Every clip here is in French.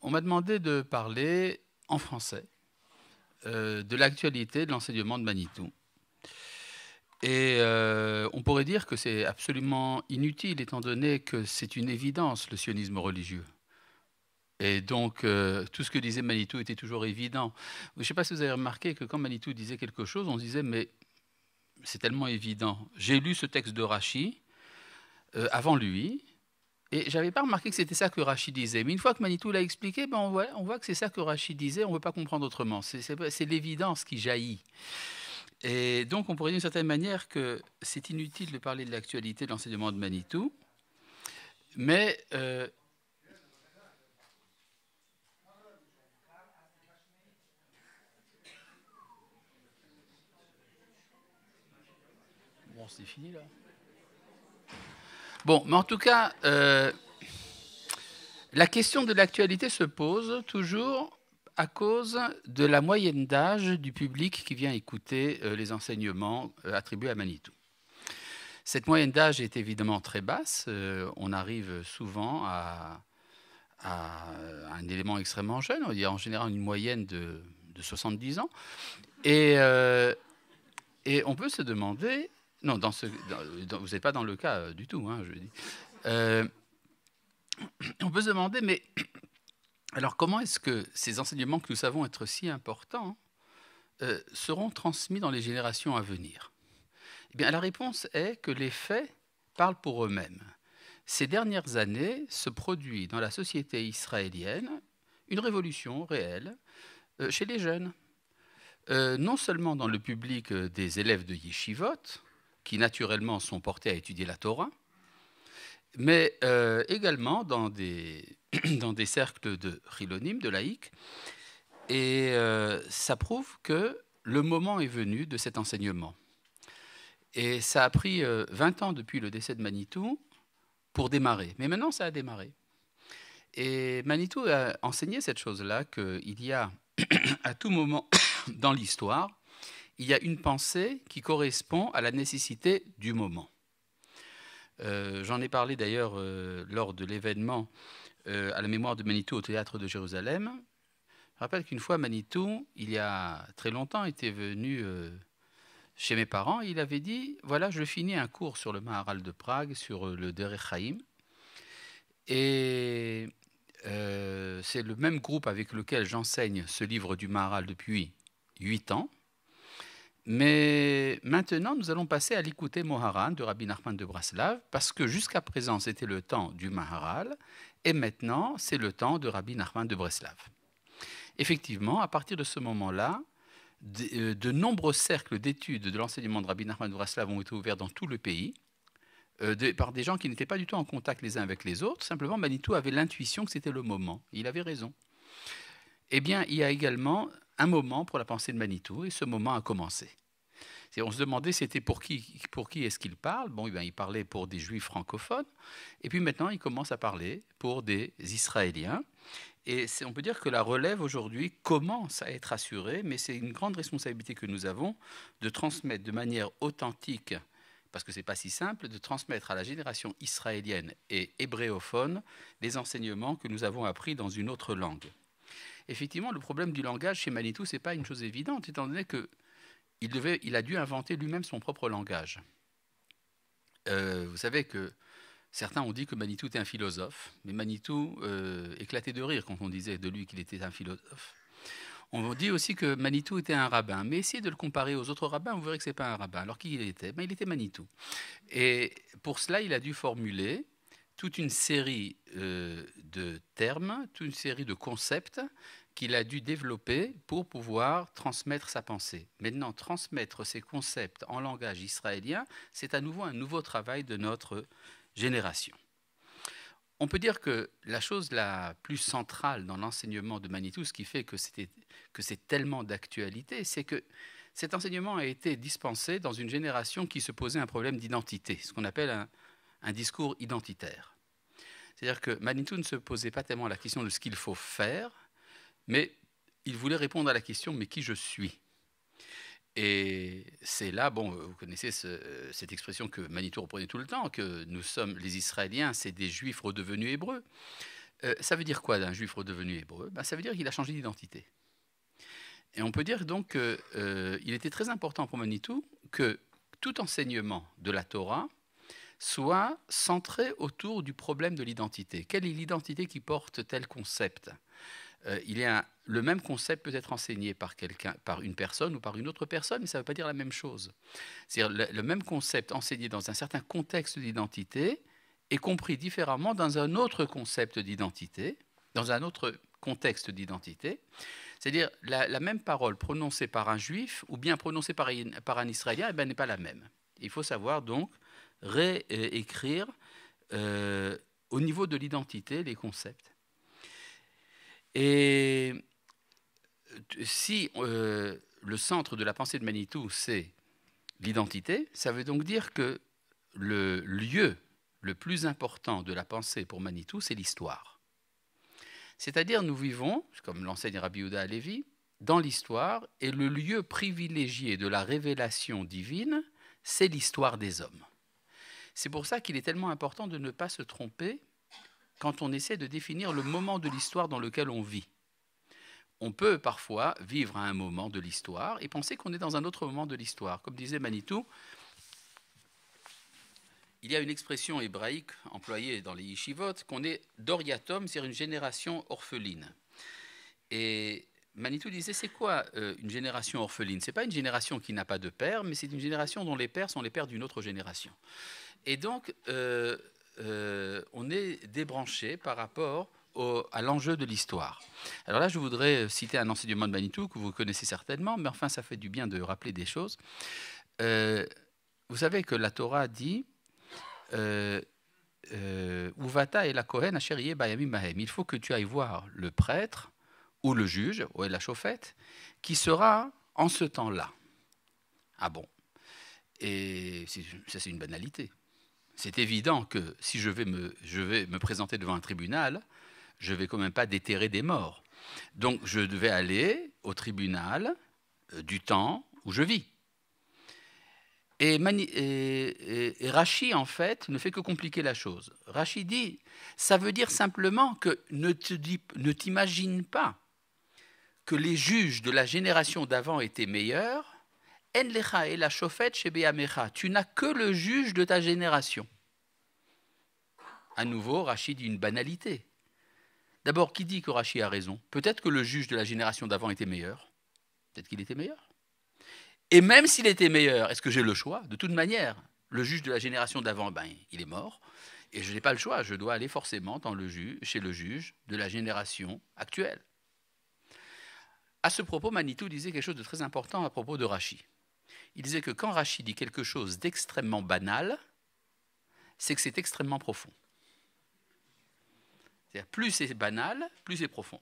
On m'a demandé de parler en français de l'actualité de l'enseignement de Manitou. Et on pourrait dire que c'est absolument inutile, étant donné que c'est une évidence, le sionisme religieux. Et donc, tout ce que disait Manitou était toujours évident. Je ne sais pas si vous avez remarqué que quand Manitou disait quelque chose, on disait, mais c'est tellement évident. J'ai lu ce texte de Rachi avant lui, et je n'avais pas remarqué que c'était ça que Rachi disait. Mais une fois que Manitou l'a expliqué, ben on voit que c'est ça que Rachi disait, on ne veut pas comprendre autrement. C'est l'évidence qui jaillit. Et donc, on pourrait dire d'une certaine manière que c'est inutile de parler de l'actualité de l'enseignement de Manitou, mais bon, c'est fini là. Bon, mais en tout cas, la question de l'actualité se pose toujours à cause de la moyenne d'âge du public qui vient écouter les enseignements attribués à Manitou. Cette moyenne d'âge est évidemment très basse. On arrive souvent à un élément extrêmement jeune. On dit en général une moyenne de 70 ans. Et on peut se demander... Non, vous n'êtes pas dans le cas du tout, hein, je dis. On peut se demander, mais alors comment est-ce que ces enseignements que nous savons être si importants seront transmis dans les générations à venir? Eh bien, la réponse est que les faits parlent pour eux-mêmes. Ces dernières années se produit dans la société israélienne une révolution réelle chez les jeunes. Non seulement dans le public des élèves de yeshivot, qui naturellement sont portés à étudier la Torah, mais également dans des cercles de chilonim, de laïcs. Et ça prouve que le moment est venu de cet enseignement. Et ça a pris 20 ans depuis le décès de Manitou pour démarrer. Mais maintenant, ça a démarré. Et Manitou a enseigné cette chose-là, qu'il y a à tout moment dans l'histoire, il y a une pensée qui correspond à la nécessité du moment. J'en ai parlé d'ailleurs lors de l'événement à la mémoire de Manitou au théâtre de Jérusalem. Je rappelle qu'une fois, Manitou, il y a très longtemps, était venu chez mes parents. Il avait dit, voilà, je finis un cours sur le Maharal de Prague, sur le Derech Haïm. Et c'est le même groupe avec lequel j'enseigne ce livre du Maharal depuis 8 ans. Mais maintenant, nous allons passer à l'écouter Moharan de Rabbi Nachman de Breslav, parce que jusqu'à présent, c'était le temps du Maharal, et maintenant, c'est le temps de Rabbi Nachman de Breslav. Effectivement, à partir de ce moment-là, de nombreux cercles d'études de l'enseignement de Rabbi Nachman de Breslav ont été ouverts dans tout le pays, par des gens qui n'étaient pas du tout en contact les uns avec les autres. Simplement, Manitou avait l'intuition que c'était le moment. Il avait raison. Eh bien, il y a également un moment pour la pensée de Manitou, et ce moment a commencé. On se demandait c'était pour qui est-ce qu'il parle. Bon, il parlait pour des juifs francophones, et puis maintenant il commence à parler pour des Israéliens. Et on peut dire que la relève aujourd'hui commence à être assurée, mais c'est une grande responsabilité que nous avons de transmettre de manière authentique, parce que ce n'est pas si simple, de transmettre à la génération israélienne et hébréophone les enseignements que nous avons appris dans une autre langue. Effectivement, le problème du langage chez Manitou, ce n'est pas une chose évidente, étant donné qu'il a dû inventer lui-même son propre langage. Vous savez que certains ont dit que Manitou était un philosophe, mais Manitou éclatait de rire quand on disait de lui qu'il était un philosophe. On dit aussi que Manitou était un rabbin, mais essayez de le comparer aux autres rabbins, vous verrez que ce n'est pas un rabbin. Alors qui il était? Il était Manitou. Et pour cela, il a dû formuler toute une série de termes, toute une série de concepts qu'il a dû développer pour pouvoir transmettre sa pensée. Maintenant, transmettre ces concepts en langage israélien, c'est à nouveau un nouveau travail de notre génération. On peut dire que la chose la plus centrale dans l'enseignement de Manitou, ce qui fait que c'est tellement d'actualité, c'est que cet enseignement a été dispensé dans une génération qui se posait un problème d'identité, ce qu'on appelle un discours identitaire. C'est-à-dire que Manitou ne se posait pas tellement la question de ce qu'il faut faire, mais il voulait répondre à la question « mais qui je suis ?» Et c'est là, bon, vous connaissez cette expression que Manitou reprenait tout le temps, que nous sommes les Israéliens, c'est des Juifs redevenus Hébreux. Ça veut dire quoi d'un juif redevenu hébreu? Ça veut dire qu'il a changé d'identité. Et on peut dire donc qu'il était très important pour Manitou que tout enseignement de la Torah soit centré autour du problème de l'identité. Quelle est l'identité qui porte tel concept? Le même concept peut être enseigné par une personne ou par une autre personne, mais ça ne veut pas dire la même chose. C'est-à-dire le même concept enseigné dans un certain contexte d'identité est compris différemment dans un autre concept d'identité, dans un autre contexte d'identité. C'est-à-dire la même parole prononcée par un juif ou bien prononcée par un israélien n'est pas la même. Il faut savoir donc réécrire au niveau de l'identité les concepts. Et si le centre de la pensée de Manitou, c'est l'identité, ça veut donc dire que le lieu le plus important de la pensée pour Manitou, c'est l'histoire. C'est-à-dire, nous vivons, comme l'enseigne Rabbi Yehuda Halevi, dans l'histoire, et le lieu privilégié de la révélation divine, c'est l'histoire des hommes. C'est pour ça qu'il est tellement important de ne pas se tromper quand on essaie de définir le moment de l'histoire dans lequel on vit. On peut parfois vivre à un moment de l'histoire et penser qu'on est dans un autre moment de l'histoire. Comme disait Manitou, il y a une expression hébraïque employée dans les yeshivot qu'on est doriatom, c'est-à-dire une génération orpheline. Et Manitou disait, c'est quoi une génération orpheline? Ce n'est pas une génération qui n'a pas de père, mais c'est une génération dont les pères sont les pères d'une autre génération. Et donc, on est débranché par rapport à l'enjeu de l'histoire. Alors là, je voudrais citer un enseignement de Manitou que vous connaissez certainement, mais enfin, ça fait du bien de rappeler des choses. Vous savez que la Torah dit Uvata et la Kohen asher bayamim bahem. Il faut que tu ailles voir le prêtre ou le juge, ou la chauffette, qui sera en ce temps-là. Ah bon? Et ça, c'est une banalité. C'est évident que si je vais me présenter devant un tribunal, je ne vais quand même pas déterrer des morts. Donc, je devais aller au tribunal du temps où je vis. Et Rashi, en fait, ne fait que compliquer la chose. Rashi dit, ça veut dire simplement que ne t'imagine pas que les juges de la génération d'avant étaient meilleurs. En lecha et la chauffette chez Beamecha. Tu n'as que le juge de ta génération. À nouveau, Rashi dit une banalité. D'abord, qui dit que Rashi a raison? Peut-être que le juge de la génération d'avant était meilleur. Peut-être qu'il était meilleur. Et même s'il était meilleur, est-ce que j'ai le choix? De toute manière, le juge de la génération d'avant, il est mort. Et je n'ai pas le choix. Je dois aller forcément chez le juge de la génération actuelle. À ce propos, Manitou disait quelque chose de très important à propos de Rashi. Il disait que quand Rashi dit quelque chose d'extrêmement banal, c'est que c'est extrêmement profond. C'est-à-dire, plus c'est banal, plus c'est profond.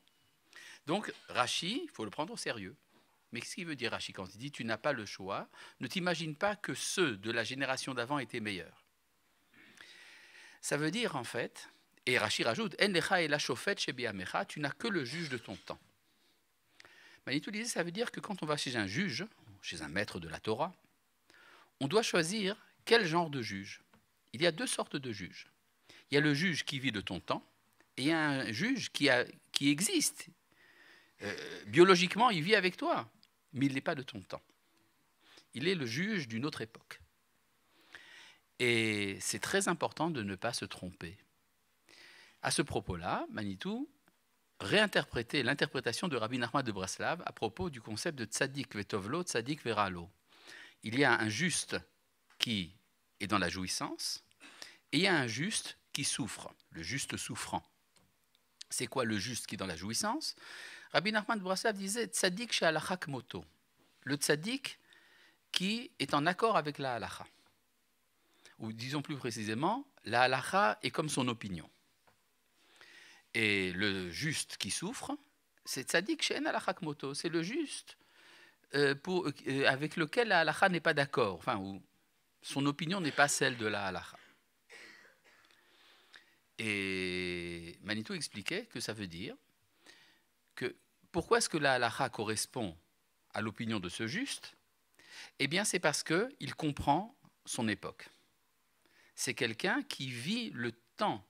Donc, Rashi, il faut le prendre au sérieux. Mais qu'est-ce qu'il veut dire, Rashi, quand il dit « tu n'as pas le choix », ne t'imagine pas que ceux de la génération d'avant étaient meilleurs. Ça veut dire, en fait, et Rashi rajoute « en lecha et la chauffette chez Biamecha », tu n'as que le juge de ton temps. Manitou disait, ça veut dire que quand on va chez un juge, chez un maître de la Torah, on doit choisir quel genre de juge. Il y a deux sortes de juges. Il y a le juge qui vit de ton temps, et il y a un juge qui existe. Biologiquement, il vit avec toi, mais il n'est pas de ton temps. Il est le juge d'une autre époque. Et c'est très important de ne pas se tromper. À ce propos-là, Manitou réinterpréter l'interprétation de Rabbi Nachman de Breslav à propos du concept de tzaddik vetovlo, tzaddik veralo. Il y a un juste qui est dans la jouissance et il y a un juste qui souffre, le juste souffrant. C'est quoi le juste qui est dans la jouissance? Rabbi Nachman de Breslav disait tzaddik she'alacha kmoto, le tzaddik qui est en accord avec la halacha. Ou disons plus précisément, la halacha est comme son opinion. Et le juste qui souffre, c'est tzaddik she'en halacha kmoto, c'est le juste avec lequel la halacha n'est pas d'accord, enfin, où son opinion n'est pas celle de la halacha. Et Manitou expliquait que ça veut dire que pourquoi est-ce que la halacha correspond à l'opinion de ce juste? Eh bien, c'est parce qu'il comprend son époque. C'est quelqu'un qui vit le temps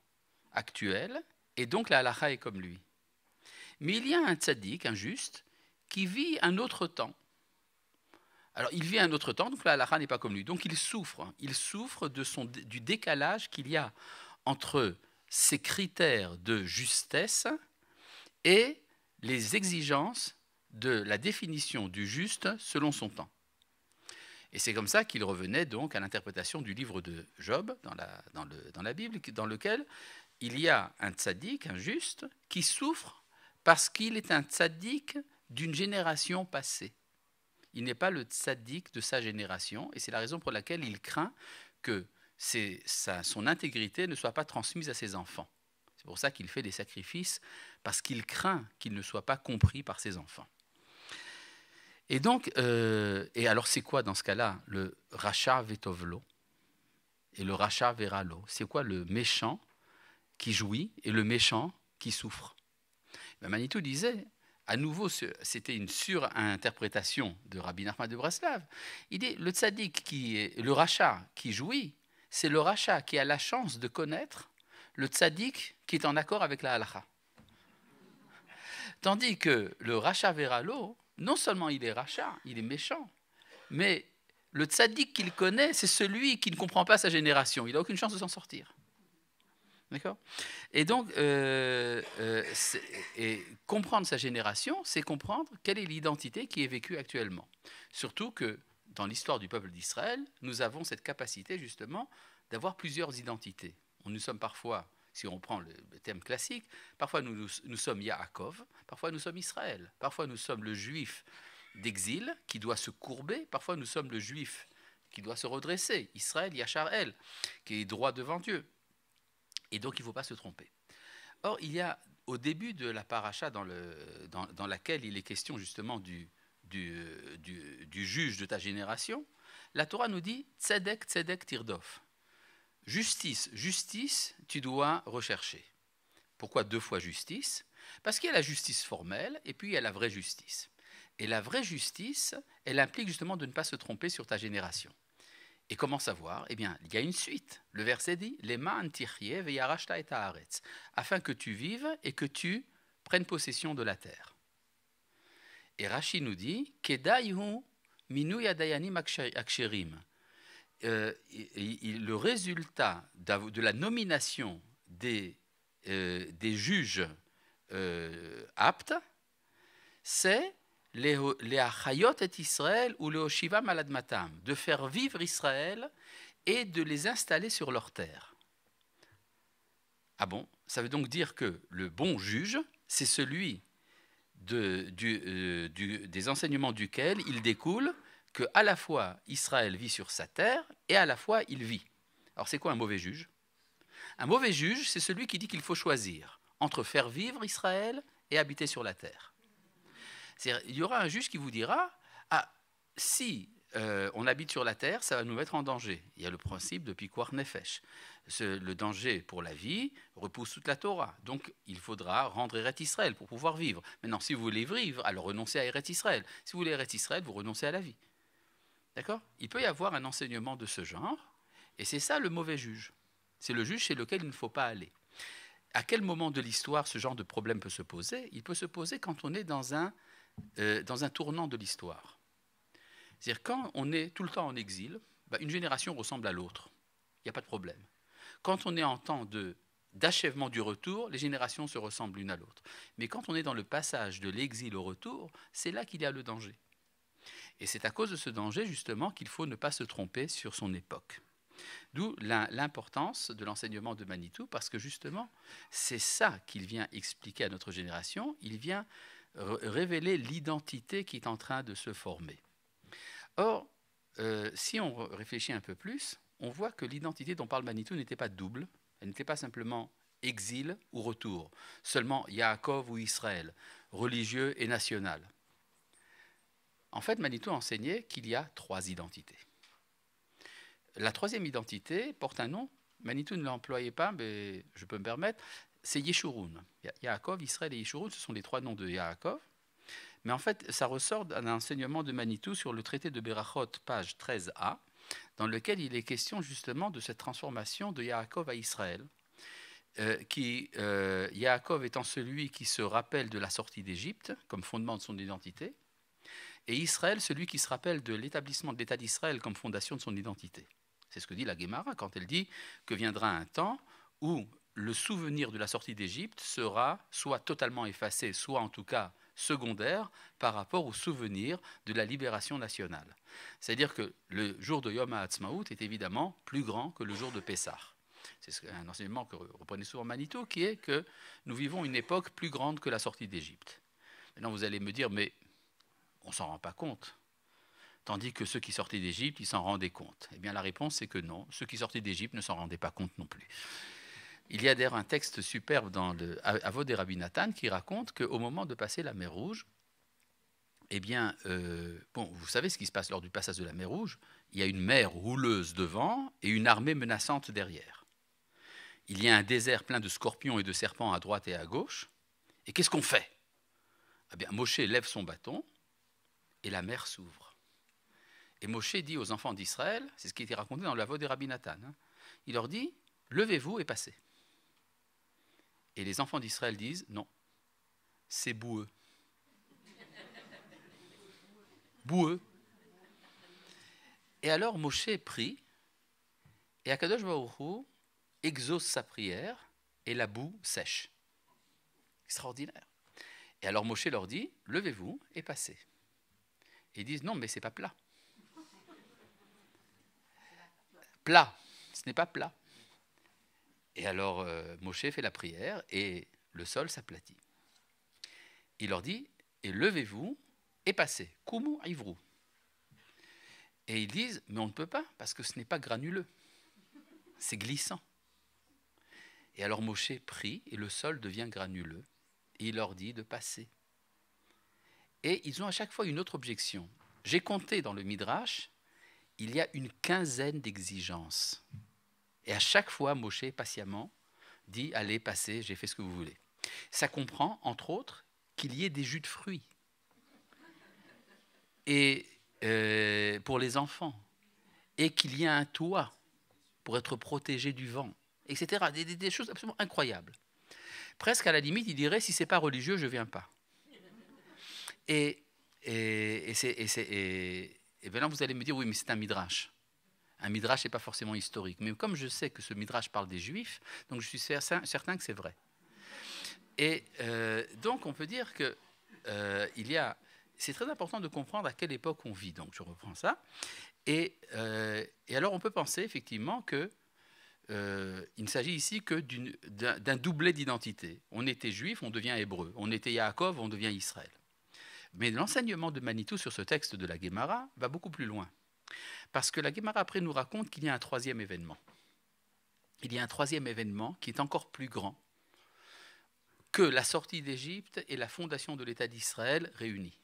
actuel et donc la halakha est comme lui. Mais il y a un tzaddik, un juste, qui vit un autre temps. Alors, il vit un autre temps, donc la halakha n'est pas comme lui. Donc, il souffre. Il souffre du décalage qu'il y a entre ses critères de justesse et les exigences de la définition du juste selon son temps. Et c'est comme ça qu'il revenait donc à l'interprétation du livre de Job dans la Bible, dans lequel il y a un tzaddik, un juste, qui souffre parce qu'il est un tzaddik d'une génération passée. Il n'est pas le tzaddik de sa génération, et c'est la raison pour laquelle il craint que son intégrité ne soit pas transmise à ses enfants. C'est pour ça qu'il fait des sacrifices, parce qu'il craint qu'il ne soit pas compris par ses enfants. Et donc, et alors c'est quoi dans ce cas-là le Racha Vetovlo et le Racha Veralo? C'est quoi le méchant qui jouit et le méchant qui souffre? Manitou disait, à nouveau, c'était une surinterprétation de Rabbi Nachman de Breslav. Il dit, le tzaddik, le Racha qui jouit, c'est le Racha qui a la chance de connaître le tzaddik qui est en accord avec la halakha. Tandis que le Racha Veralo, non seulement il est Racha, il est méchant, mais le tzaddik qu'il connaît, c'est celui qui ne comprend pas sa génération. Il n'a aucune chance de s'en sortir. D'accord ? Et donc, comprendre sa génération, c'est comprendre quelle est l'identité qui est vécue actuellement. Surtout que dans l'histoire du peuple d'Israël, nous avons cette capacité justement d'avoir plusieurs identités. Nous sommes parfois, si on prend le thème classique, parfois nous sommes Yaakov, parfois nous sommes Israël, parfois nous sommes le juif d'exil qui doit se courber, parfois nous sommes le juif qui doit se redresser, Israël, Yachar El, qui est droit devant Dieu. Et donc, il ne faut pas se tromper. Or, il y a, au début de la paracha dans laquelle il est question justement du juge de ta génération, la Torah nous dit « Tzedek, tzedek, tirdof ». Justice, justice, tu dois rechercher. Pourquoi 2 fois justice? Parce qu'il y a la justice formelle et puis il y a la vraie justice. Et la vraie justice, elle implique justement de ne pas se tromper sur ta génération. Et comment savoir? Eh bien, il y a une suite. Le verset dit « Lema antichie veyarashta et haaretz » afin que tu vives et que tu prennes possession de la terre. Et Rashi nous dit « Kedaihu minu yadayanim aksherim » le résultat de la nomination des juges aptes, c'est les achayot et Israël ou le Oshiva maladmatam, de faire vivre Israël et de les installer sur leur terre. Ah bon? Ça veut donc dire que le bon juge, c'est celui des enseignements duquel il découle que à la fois Israël vit sur sa terre et à la fois il vit. Alors c'est quoi un mauvais juge? Un mauvais juge, c'est celui qui dit qu'il faut choisir entre faire vivre Israël et habiter sur la terre. Il y aura un juge qui vous dira « Ah, si on habite sur la terre, ça va nous mettre en danger. » Il y a le principe de Pikuach Nefesh. Le danger pour la vie repousse toute la Torah. Donc, il faudra rendre Eretz Israël pour pouvoir vivre. Maintenant, si vous voulez vivre, alors renoncez à Eretz Israël. Si vous voulez Eretz Israël, vous renoncez à la vie. D'accord? Il peut y avoir un enseignement de ce genre, et c'est ça le mauvais juge. C'est le juge chez lequel il ne faut pas aller. À quel moment de l'histoire ce genre de problème peut se poser? Il peut se poser quand on est dans un tournant de l'histoire. C'est-à-dire quand on est tout le temps en exil, une génération ressemble à l'autre. Il n'y a pas de problème. Quand on est en temps d'achèvement du retour, les générations se ressemblent l'une à l'autre. Mais quand on est dans le passage de l'exil au retour, c'est là qu'il y a le danger. Et c'est à cause de ce danger, justement, qu'il faut ne pas se tromper sur son époque. D'où l'importance de l'enseignement de Manitou, parce que justement, c'est ça qu'il vient expliquer à notre génération. Il vient révéler l'identité qui est en train de se former. Or, si on réfléchit un peu plus, on voit que l'identité dont parle Manitou n'était pas double, elle n'était pas simplement exil ou retour, seulement Yaakov ou Israël, religieux et national. En fait, Manitou enseignait qu'il y a 3 identités. La 3e identité porte un nom, Manitou ne l'employait pas, mais je peux me permettre, c'est Yeshurun. Yaakov, Israël et Yeshurun, ce sont les 3 noms de Yaakov. Mais en fait, ça ressort d'un enseignement de Manitou sur le traité de Berachot, page 13a, dans lequel il est question justement de cette transformation de Yaakov à Israël. Yaakov étant celui qui se rappelle de la sortie d'Égypte comme fondement de son identité, et Israël, celui qui se rappelle de l'établissement de l'État d'Israël comme fondation de son identité. C'est ce que dit la Guémara quand elle dit que viendra un temps où le souvenir de la sortie d'Égypte sera soit totalement effacé, soit en tout cas secondaire par rapport au souvenir de la libération nationale. C'est-à-dire que le jour de Yom HaAtzmaut est évidemment plus grand que le jour de Pessah. C'est un enseignement que reprenait souvent Manitou, qui est que nous vivons une époque plus grande que la sortie d'Égypte. Maintenant, vous allez me dire, mais on ne s'en rend pas compte. Tandis que ceux qui sortaient d'Égypte, ils s'en rendaient compte. Eh bien, la réponse, c'est que non. Ceux qui sortaient d'Égypte ne s'en rendaient pas compte non plus. Il y a d'ailleurs un texte superbe dans le Avot des Rabbi Nathan qui raconte qu'au moment de passer la mer Rouge, eh bien, vous savez ce qui se passe lors du passage de la mer Rouge. Il y a une mer rouleuse devant et une armée menaçante derrière. Il y a un désert plein de scorpions et de serpents à droite et à gauche. Et qu'est-ce qu'on fait? Eh bien, Moshe lève son bâton et la mer s'ouvre. Et Moshe dit aux enfants d'Israël, c'est ce qui était raconté dans la voix des Rabbi Nathan, il leur dit, levez-vous et passez. Et les enfants d'Israël disent, non, c'est boueux. Boueux. Et alors Moshe prie, et Akadosh Baruch Hu exauce sa prière, et la boue sèche. Extraordinaire. Et alors Moshe leur dit, levez-vous et passez. Et ils disent, non, mais ce n'est pas plat. Plat, ce n'est pas plat. Et alors Moshe fait la prière et le sol s'aplatit. Il leur dit, et levez-vous et passez. Kumu ivrou. Et ils disent, mais on ne peut pas parce que ce n'est pas granuleux. C'est glissant. Et alors Moshe prie et le sol devient granuleux. Et il leur dit de passer. Et ils ont à chaque fois une autre objection. J'ai compté dans le Midrash, il y a une quinzaine d'exigences. Et à chaque fois, Moshe, patiemment, dit, allez, passez, j'ai fait ce que vous voulez. Ça comprend, entre autres, qu'il y ait des jus de fruits. Et pour les enfants. Et qu'il y ait un toit pour être protégé du vent, etc. Des choses absolument incroyables. Presque à la limite, il dirait, si ce n'est pas religieux, je ne viens pas. Et bien là, vous allez me dire, oui, mais c'est un midrash. Un midrash n'est pas forcément historique. Mais comme je sais que ce midrash parle des Juifs, donc je suis certain que c'est vrai. Et donc, on peut dire que c'est très important de comprendre à quelle époque on vit. Donc, je reprends ça. Et alors, on peut penser effectivement que il ne s'agit ici que d'un doublet d'identité. On était juif, on devient hébreu. On était Yaakov, on devient Israël. Mais l'enseignement de Manitou sur ce texte de la Guémara va beaucoup plus loin. Parce que la Guémara après nous raconte qu'il y a un troisième événement. Il y a un troisième événement qui est encore plus grand que la sortie d'Égypte et la fondation de l'État d'Israël réunis.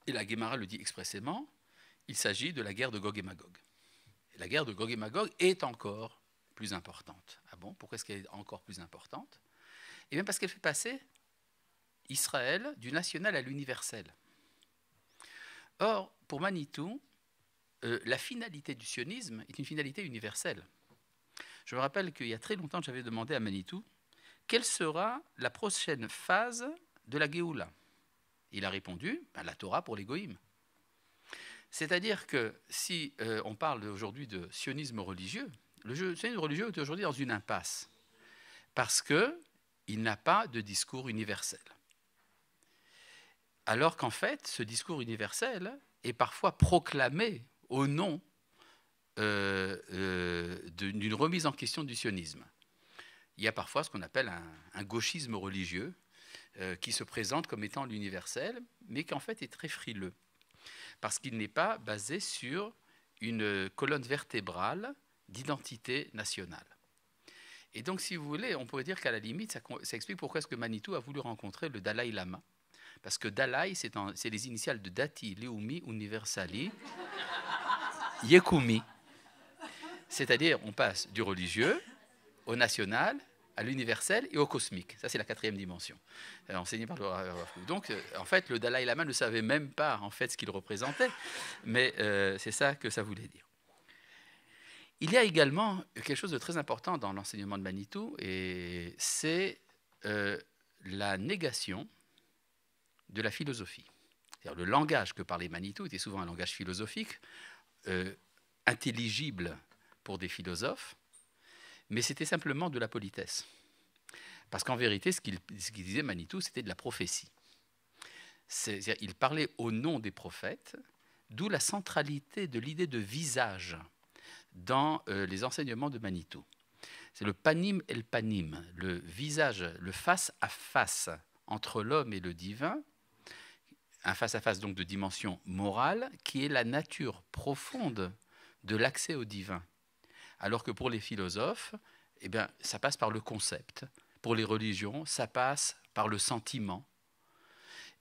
Et la Guémara le dit expressément, il s'agit de la guerre de Gog et Magog. Et la guerre de Gog et Magog est encore plus importante. Ah bon? Pourquoi est-ce qu'elle est encore plus importante? Eh bien parce qu'elle fait passer Israël du national à l'universel. Or, pour Manitou, la finalité du sionisme est une finalité universelle. Je me rappelle qu'il y a très longtemps, j'avais demandé à Manitou quelle sera la prochaine phase de la Géoula. Il a répondu, la Torah pour les goïms. C'est-à-dire que si on parle aujourd'hui de sionisme religieux, le sionisme religieux est aujourd'hui dans une impasse, parce qu'il n'a pas de discours universel. Alors qu'en fait, ce discours universel est parfois proclamé au nom d'une remise en question du sionisme. Il y a parfois ce qu'on appelle un gauchisme religieux qui se présente comme étant l'universel, mais qui en fait est très frileux, parce qu'il n'est pas basé sur une colonne vertébrale d'identité nationale. Et donc, si vous voulez, on pourrait dire qu'à la limite, ça explique pourquoi est-ce que Manitou a voulu rencontrer le Dalai Lama. Parce que Dalai, c'est les initiales de Dati, Leumi, Universali, Yekumi. C'est-à-dire, on passe du religieux au national, à l'universel et au cosmique. Ça, c'est la quatrième dimension, enseignée par le Rav Kook. Donc, en fait, le Dalai Lama ne savait même pas en fait, ce qu'il représentait, mais c'est ça que ça voulait dire. Il y a également quelque chose de très important dans l'enseignement de Manitou, et c'est la négation de la philosophie. C'est-à-dire le langage que parlait Manitou était souvent un langage philosophique, intelligible pour des philosophes, mais c'était simplement de la politesse. Parce qu'en vérité, ce qu'il disait Manitou, c'était de la prophétie. C'est-à-dire, il parlait au nom des prophètes, d'où la centralité de l'idée de visage dans les enseignements de Manitou. C'est le panim et le panim, le visage, le face à face entre l'homme et le divin, un face à face donc de dimension morale, qui est la nature profonde de l'accès au divin. Alors que pour les philosophes, eh bien, ça passe par le concept. Pour les religions, ça passe par le sentiment.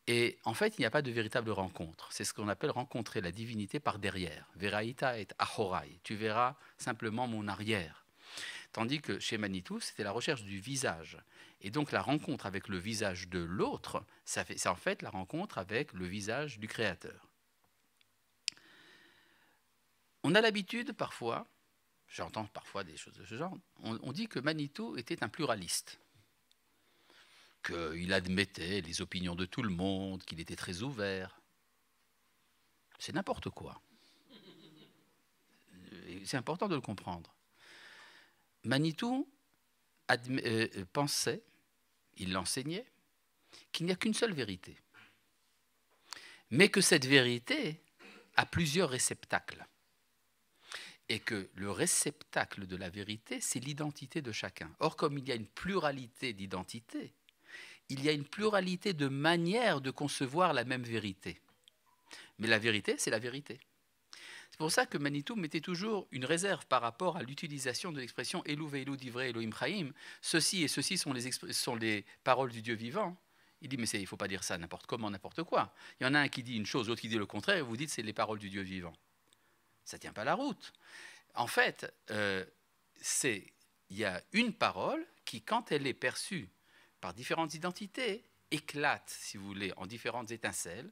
Et en fait, il n'y a pas de véritable rencontre. C'est ce qu'on appelle rencontrer la divinité par derrière. Veraïta et ahorai. Tu verras simplement mon arrière. Tandis que chez Manitou, c'était la recherche du visage. Et donc la rencontre avec le visage de l'autre, c'est en fait la rencontre avec le visage du Créateur. On a l'habitude parfois, j'entends parfois des choses de ce genre, on dit que Manitou était un pluraliste, qu'il admettait les opinions de tout le monde, qu'il était très ouvert. C'est n'importe quoi. C'est important de le comprendre. Manitou pensait, il l'enseignait, qu'il n'y a qu'une seule vérité, mais que cette vérité a plusieurs réceptacles. Et que le réceptacle de la vérité, c'est l'identité de chacun. Or, comme il y a une pluralité d'identités, il y a une pluralité de manières de concevoir la même vérité. Mais la vérité, c'est la vérité. C'est pour ça que Manitou mettait toujours une réserve par rapport à l'utilisation de l'expression « Elou ve'elou divrei Elohim chaim ». Ceci et ceci sont les paroles du Dieu vivant. Il dit, mais il ne faut pas dire ça n'importe comment, n'importe quoi. Il y en a un qui dit une chose, l'autre qui dit le contraire, et vous dites c'est les paroles du Dieu vivant. Ça ne tient pas la route. En fait, il y a une parole qui, quand elle est perçue par différentes identités, éclate, si vous voulez, en différentes étincelles.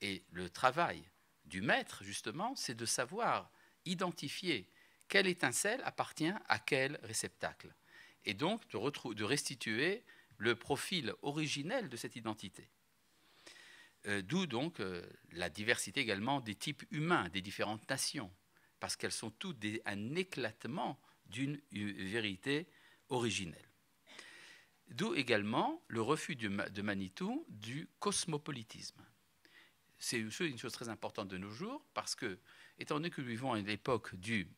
Et le travail du maître, justement, c'est de savoir identifier quelle étincelle appartient à quel réceptacle. Et donc de restituer le profil originel de cette identité. D'où donc la diversité également des types humains, des différentes nations, parce qu'elles sont toutes un éclatement d'une vérité originelle. D'où également le refus de Manitou du cosmopolitisme. C'est une chose très importante de nos jours, parce que, étant donné que nous vivons à une époque du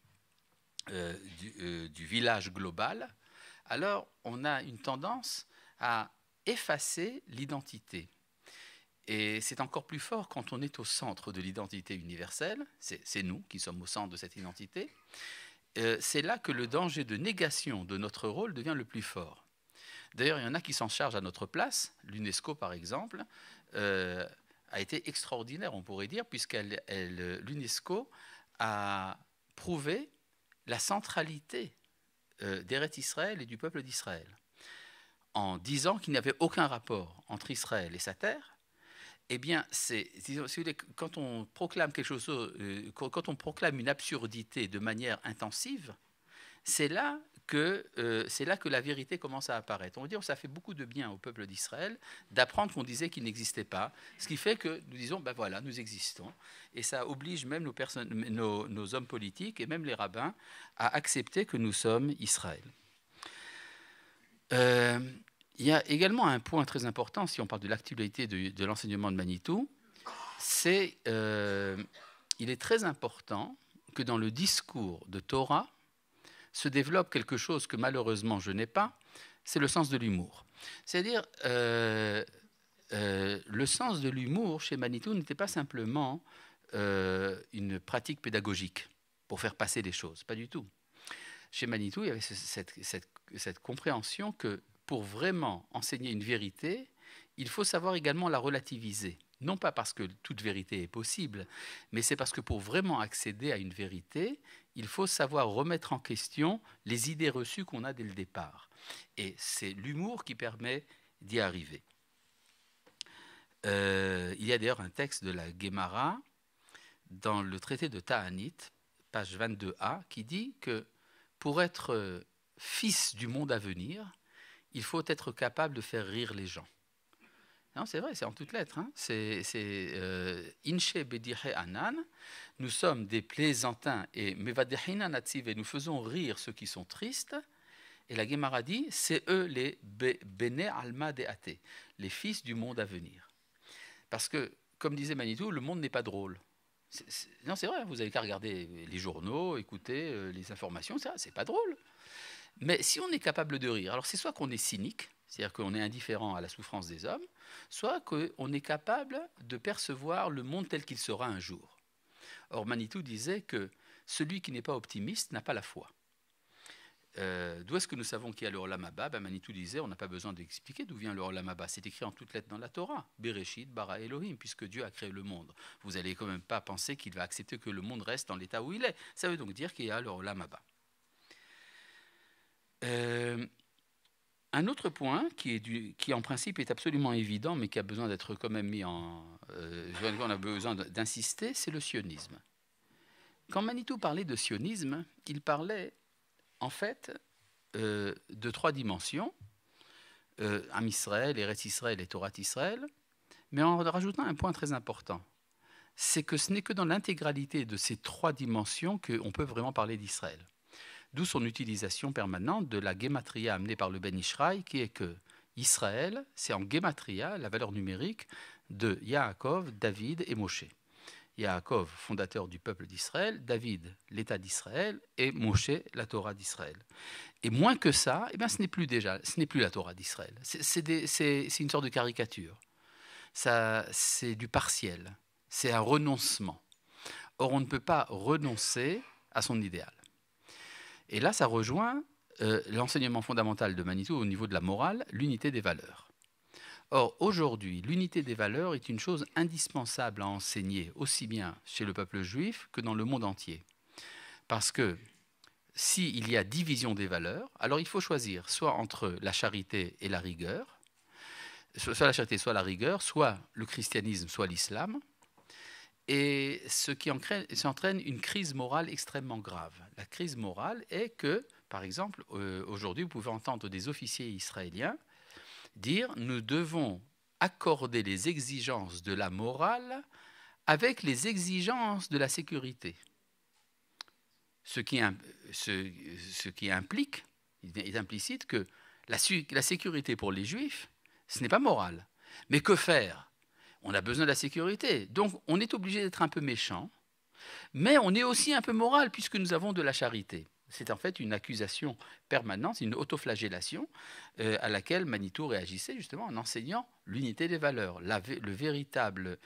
village global, alors on a une tendance à effacer l'identité. Et c'est encore plus fort quand on est au centre de l'identité universelle, c'est nous qui sommes au centre de cette identité, c'est là que le danger de négation de notre rôle devient le plus fort. D'ailleurs, il y en a qui s'en chargent à notre place. L'UNESCO, par exemple, a été extraordinaire, on pourrait dire, puisque l'UNESCO a prouvé la centralité d'Eretz Israël et du peuple d'Israël, en disant qu'il n'y avait aucun rapport entre Israël et sa terre. Eh bien, quand on proclame quelque chose, quand on proclame une absurdité de manière intensive, c'est là que la vérité commence à apparaître. On va dire que ça fait beaucoup de bien au peuple d'Israël d'apprendre qu'on disait qu'il n'existait pas, ce qui fait que nous disons, ben voilà, nous existons. Et ça oblige même nos hommes politiques et même les rabbins à accepter que nous sommes Israël. Il y a également un point très important, si on parle de l'actualité de l'enseignement de Manitou, il est très important que dans le discours de Torah se développe quelque chose que malheureusement je n'ai pas, c'est le sens de l'humour. C'est-à-dire, le sens de l'humour chez Manitou n'était pas simplement une pratique pédagogique pour faire passer les choses, pas du tout. Chez Manitou, il y avait cette compréhension que pour vraiment enseigner une vérité, il faut savoir également la relativiser. Non pas parce que toute vérité est possible, mais c'est parce que pour vraiment accéder à une vérité, il faut savoir remettre en question les idées reçues qu'on a dès le départ. Et c'est l'humour qui permet d'y arriver. Il y a d'ailleurs un texte de la Guémara dans le traité de Ta'anit, page 22a, qui dit que pour être fils du monde à venir, il faut être capable de faire rire les gens. Non, c'est vrai, c'est en toutes lettres. Hein. C'est Inche Bedihe Anan. Nous sommes des plaisantins et Mevadehina Natsive, et nous faisons rire ceux qui sont tristes. Et la Gemara dit, c'est eux les Bene Alma Deate, les fils du monde à venir. Parce que, comme disait Manitou, le monde n'est pas drôle. Non, c'est vrai, vous avez qu'à regarder les journaux, écouter les informations, c'est pas drôle. Mais si on est capable de rire, alors c'est soit qu'on est cynique, c'est-à-dire qu'on est indifférent à la souffrance des hommes, soit qu'on est capable de percevoir le monde tel qu'il sera un jour. Or, Manitou disait que celui qui n'est pas optimiste n'a pas la foi. D'où est-ce que nous savons qu'il y a le Olam Haba? Manitou disait, on n'a pas besoin d'expliquer d'où vient le Olam Haba. C'est écrit en toutes lettres dans la Torah. Bereshit, bara Elohim, puisque Dieu a créé le monde. Vous n'allez quand même pas penser qu'il va accepter que le monde reste dans l'état où il est. Ça veut donc dire qu'il y a le Olam Haba. Un autre point qui en principe est absolument évident, mais qui a besoin d'être quand même mis en... on a besoin d'insister, c'est le sionisme. Quand Manitou parlait de sionisme, il parlait en fait de trois dimensions, Am Israël, Eretz Israël et Torah Israël, mais en rajoutant un point très important, c'est que ce n'est que dans l'intégralité de ces trois dimensions qu'on peut vraiment parler d'Israël. D'où son utilisation permanente de la gématria amenée par le Ben Ishraï, qui est que Israël, c'est en gématria, la valeur numérique de Yaakov, David et Moshe. Yaakov, fondateur du peuple d'Israël, David, l'État d'Israël, et Moshe, la Torah d'Israël. Et moins que ça, eh bien, ce n'est plus la Torah d'Israël. C'est une sorte de caricature. C'est du partiel. C'est un renoncement. Or, on ne peut pas renoncer à son idéal. Et là, ça rejoint l'enseignement fondamental de Manitou au niveau de la morale, l'unité des valeurs. Or, aujourd'hui, l'unité des valeurs est une chose indispensable à enseigner, aussi bien chez le peuple juif que dans le monde entier. Parce que s'il y a division des valeurs, alors il faut choisir soit entre la charité et la rigueur, soit la charité, soit la rigueur, soit le christianisme, soit l'islam, et ce qui entraîne une crise morale extrêmement grave. La crise morale est que, par exemple, aujourd'hui, vous pouvez entendre des officiers israéliens dire « nous devons accorder les exigences de la morale avec les exigences de la sécurité ». Ce qui implique, il est implicite que la sécurité pour les Juifs, ce n'est pas moral. Mais que faire? On a besoin de la sécurité. Donc, on est obligé d'être un peu méchant, mais on est aussi un peu moral puisque nous avons de la charité. C'est en fait une accusation permanente, une autoflagellation à laquelle Manitou réagissait justement en enseignant l'unité des valeurs. Le véritable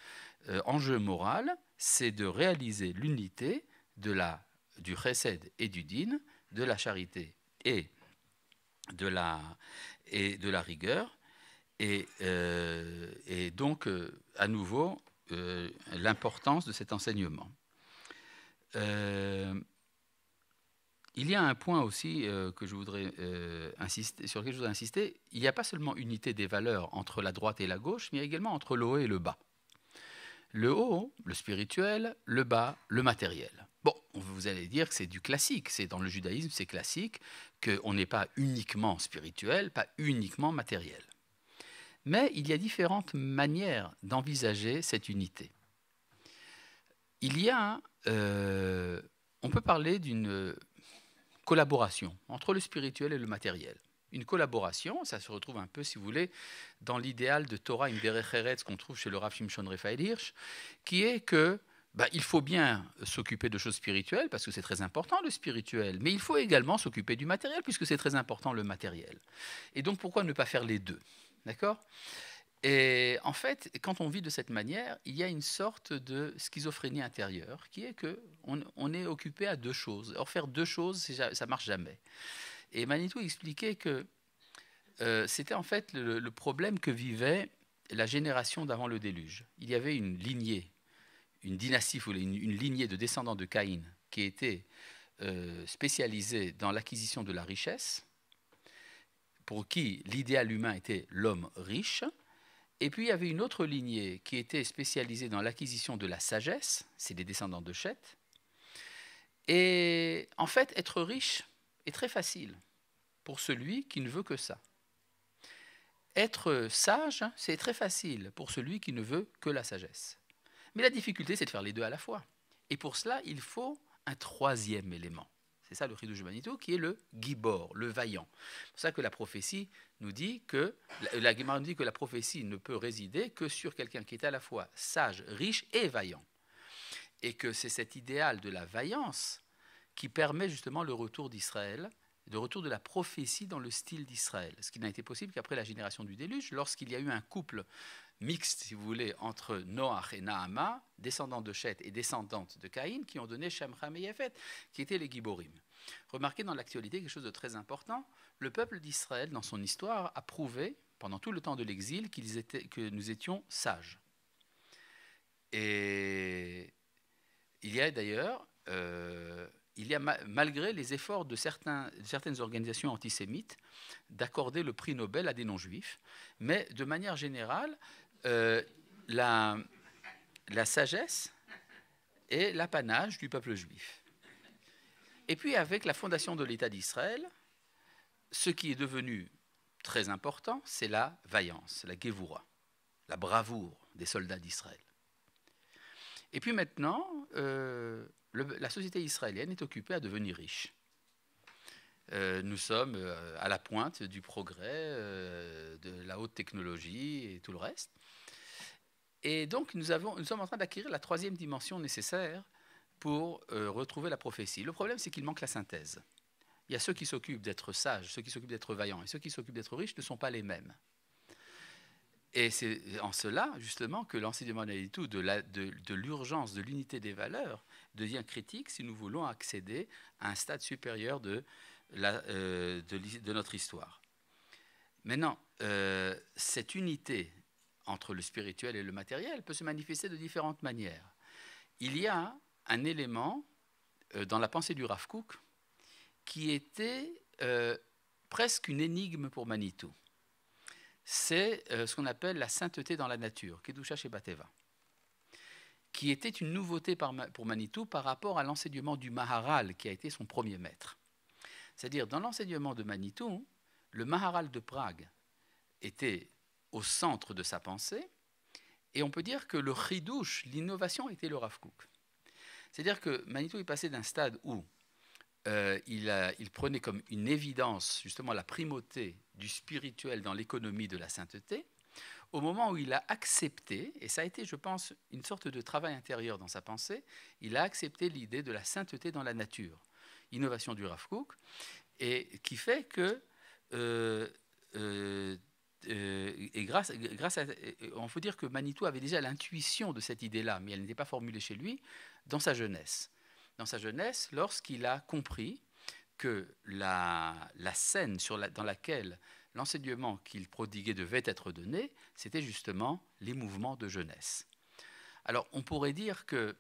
enjeu moral, c'est de réaliser l'unité du chesed et du din, de la charité et de la rigueur. Et donc, à nouveau, l'importance de cet enseignement. Il y a un point aussi sur lequel je voudrais insister. Il n'y a pas seulement unité des valeurs entre la droite et la gauche, mais il y a également entre le haut et le bas. Le haut, le spirituel, le bas, le matériel. Bon, vous allez dire que c'est du classique. Dans le judaïsme, c'est classique qu'on n'est pas uniquement spirituel, pas uniquement matériel. Mais il y a différentes manières d'envisager cette unité. On peut parler d'une collaboration entre le spirituel et le matériel. Une collaboration, ça se retrouve un peu, si vous voulez, dans l'idéal de Torah im derech eretz qu'on trouve chez le Rav Shimshon Raphaël Hirsch, qui est que il faut bien s'occuper de choses spirituelles, parce que c'est très important le spirituel, mais il faut également s'occuper du matériel, puisque c'est très important le matériel. Et donc pourquoi ne pas faire les deux? D'accord? Et en fait, quand on vit de cette manière, il y a une sorte de schizophrénie intérieure qui est qu'on est occupé à deux choses. Or, faire deux choses, ça ne marche jamais. Et Manitou expliquait que c'était en fait le problème que vivait la génération d'avant le déluge. Il y avait une lignée, une dynastie, une lignée de descendants de Caïn qui était spécialisée dans l'acquisition de la richesse, pour qui l'idéal humain était l'homme riche. Et puis, il y avait une autre lignée qui était spécialisée dans l'acquisition de la sagesse, c'est les descendants de Cheth. Et en fait, être riche est très facile pour celui qui ne veut que ça. Être sage, c'est très facile pour celui qui ne veut que la sagesse. Mais la difficulté, c'est de faire les deux à la fois. Et pour cela, il faut un troisième élément. C'est ça le Chidoush Manitou, qui est le Gibor, le vaillant. C'est pour ça que la prophétie nous dit que la Gemara nous dit que la prophétie ne peut résider que sur quelqu'un qui est à la fois sage, riche et vaillant. Et que c'est cet idéal de la vaillance qui permet justement le retour d'Israël, le retour de la prophétie dans le style d'Israël. Ce qui n'a été possible qu'après la génération du déluge, lorsqu'il y a eu un couple mixte, si vous voulez, entre Noach et Naama, descendants de Chet et descendantes de Caïn, qui ont donné Shem, Ham et Yafet, qui étaient les Giborim. Remarquez dans l'actualité quelque chose de très important. Le peuple d'Israël, dans son histoire, a prouvé, pendant tout le temps de l'exil, que nous étions sages. Et il y a d'ailleurs, malgré les efforts de certaines organisations antisémites d'accorder le prix Nobel à des non-juifs, mais de manière générale, la sagesse est l'apanage du peuple juif. Et puis avec la fondation de l'État d'Israël, ce qui est devenu très important, c'est la vaillance, la Gévoura, la bravoure des soldats d'Israël. Et puis maintenant, la société israélienne est occupée à devenir riche. Nous sommes à la pointe du progrès, de la haute technologie et tout le reste. Et donc, nous sommes en train d'acquérir la troisième dimension nécessaire pour retrouver la prophétie. Le problème, c'est qu'il manque la synthèse. Il y a ceux qui s'occupent d'être sages, ceux qui s'occupent d'être vaillants, et ceux qui s'occupent d'être riches ne sont pas les mêmes. Et c'est en cela, justement, que l'enseignement de l'urgence, de l'unité des valeurs devient critique si nous voulons accéder à un stade supérieur de notre histoire. Maintenant, cette unité entre le spirituel et le matériel peut se manifester de différentes manières. Il y a un élément dans la pensée du Rav Kook qui était presque une énigme pour Manitou. C'est ce qu'on appelle la sainteté dans la nature, Kedusha Shebateva, qui était une nouveauté pour Manitou par rapport à l'enseignement du Maharal, qui a été son premier maître. C'est-à-dire, dans l'enseignement de Manitou, le Maharal de Prague était au centre de sa pensée, et on peut dire que le chidouche, l'innovation, était le Rav Kook. C'est-à-dire que Manitou est passé d'un stade où il prenait comme une évidence justement la primauté du spirituel dans l'économie de la sainteté, au moment où il a accepté, et ça a été, je pense, une sorte de travail intérieur dans sa pensée, il a accepté l'idée de la sainteté dans la nature, innovation du Rav Kook, et qui fait que, on peut dire que Manitou avait déjà l'intuition de cette idée-là, mais elle n'était pas formulée chez lui dans sa jeunesse. Dans sa jeunesse, lorsqu'il a compris que la scène dans laquelle l'enseignement qu'il prodiguait devait être donné, c'était justement les mouvements de jeunesse. Alors, on pourrait dire que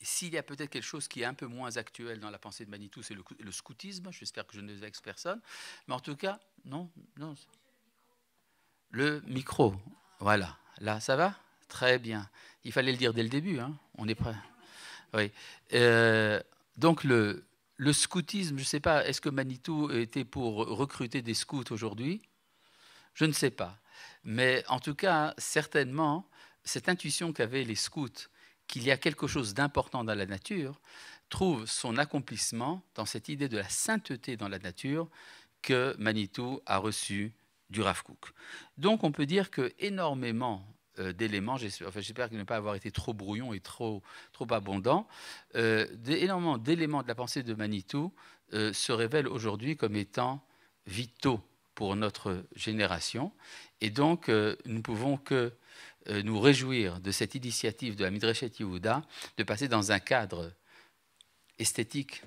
s'il y a peut-être quelque chose qui est un peu moins actuel dans la pensée de Manitou, c'est le scoutisme. J'espère que je ne vexe personne. Mais en tout cas, non. Le micro, voilà. Là, ça va ? Très bien. Il fallait le dire dès le début, hein. On est prêt. Oui. Donc le scoutisme, je ne sais pas, est-ce que Manitou était pour recruter des scouts aujourd'hui ? Je ne sais pas. Mais en tout cas, certainement, cette intuition qu'avaient les scouts, qu'il y a quelque chose d'important dans la nature, trouve son accomplissement dans cette idée de la sainteté dans la nature que Manitou a reçue du Rav Kook. Donc on peut dire que énormément d'éléments, j'espère qu'il ne pas avoir été trop brouillon et trop abondant, énormément d'éléments de la pensée de Manitou se révèlent aujourd'hui comme étant vitaux pour notre génération. Et donc, nous ne pouvons que nous réjouir de cette initiative de la Midreshet Yehuda de passer dans un cadre esthétique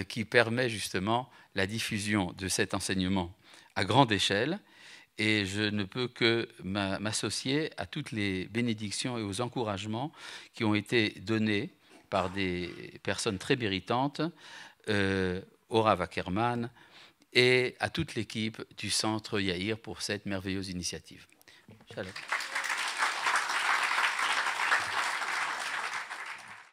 qui permet justement la diffusion de cet enseignement à grande échelle. Et je ne peux que m'associer à toutes les bénédictions et aux encouragements qui ont été donnés par des personnes très méritantes, au Rav Ackerman et à toute l'équipe du Centre Yair pour cette merveilleuse initiative. Shalom.